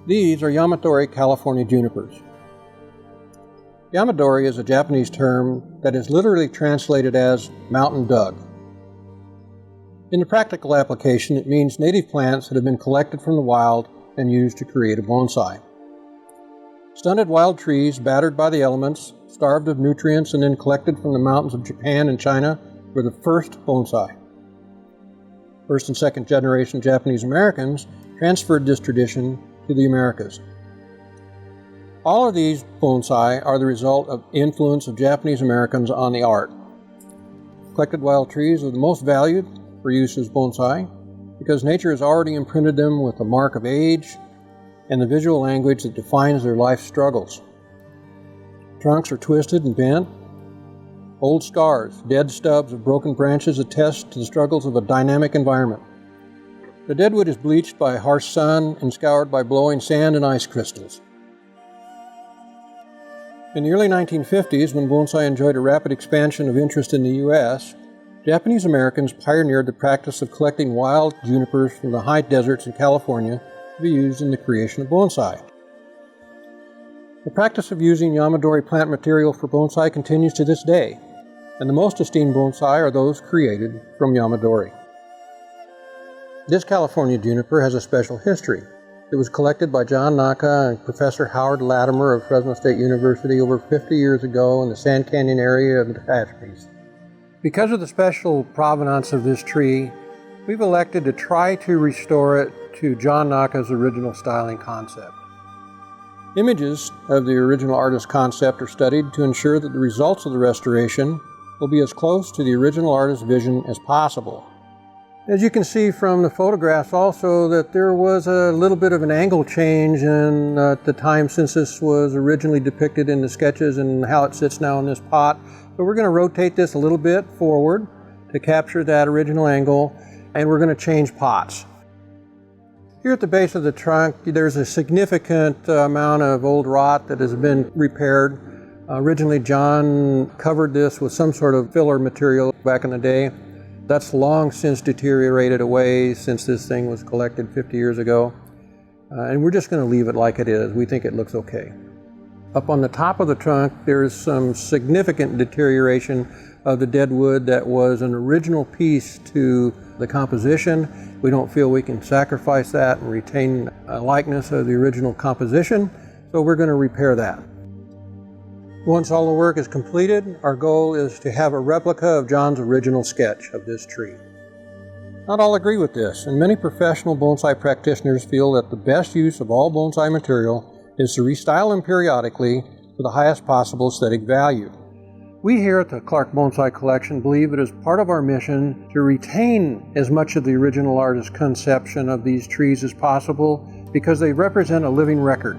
These are Yamadori California junipers. Yamadori is a Japanese term that is literally translated as mountain dug. In the practical application, it means native plants that have been collected from the wild and used to create a bonsai. Stunted wild trees, battered by the elements, starved of nutrients, and then collected from the mountains of Japan and China were the first bonsai. First and second generation Japanese Americans transferred this tradition to the Americas. All of these bonsai are the result of influence of Japanese Americans on the art. Collected wild trees are the most valued for use as bonsai because nature has already imprinted them with the mark of age and the visual language that defines their life struggles. Trunks are twisted and bent. Old scars, dead stubs of broken branches attest to the struggles of a dynamic environment. The deadwood is bleached by harsh sun and scoured by blowing sand and ice crystals. In the early 1950s, when bonsai enjoyed a rapid expansion of interest in the U.S., Japanese Americans pioneered the practice of collecting wild junipers from the high deserts in California to be used in the creation of bonsai. The practice of using Yamadori plant material for bonsai continues to this day, and the most esteemed bonsai are those created from Yamadori. This California juniper has a special history. It was collected by John Naka and Professor Howard Latimer of Fresno State University over 50 years ago in the Sand Canyon area of the Tehachapi's. Because of the special provenance of this tree, we've elected to try to restore it to John Naka's original styling concept. Images of the original artist's concept are studied to ensure that the results of the restoration will be as close to the original artist's vision as possible. As you can see from the photographs also that there was a little bit of an angle change in the time since this was originally depicted in the sketches and how it sits now in this pot. So we're going to rotate this a little bit forward to capture that original angle, and we're going to change pots. Here at the base of the trunk, there's a significant amount of old rot that has been repaired. Originally, John covered this with some sort of filler material back in the day. That's long since deteriorated away since this thing was collected 50 years ago. And we're just going to leave it like it is. We think it looks okay. Up on the top of the trunk, there's some significant deterioration of the dead wood that was an original piece to the composition. We don't feel we can sacrifice that and retain a likeness of the original composition, so we're going to repair that. Once all the work is completed, our goal is to have a replica of John's original sketch of this tree. Not all agree with this, and many professional bonsai practitioners feel that the best use of all bonsai material is to restyle them periodically for the highest possible aesthetic value. We here at the Clark Bonsai Collection believe it is part of our mission to retain as much of the original artist's conception of these trees as possible because they represent a living record.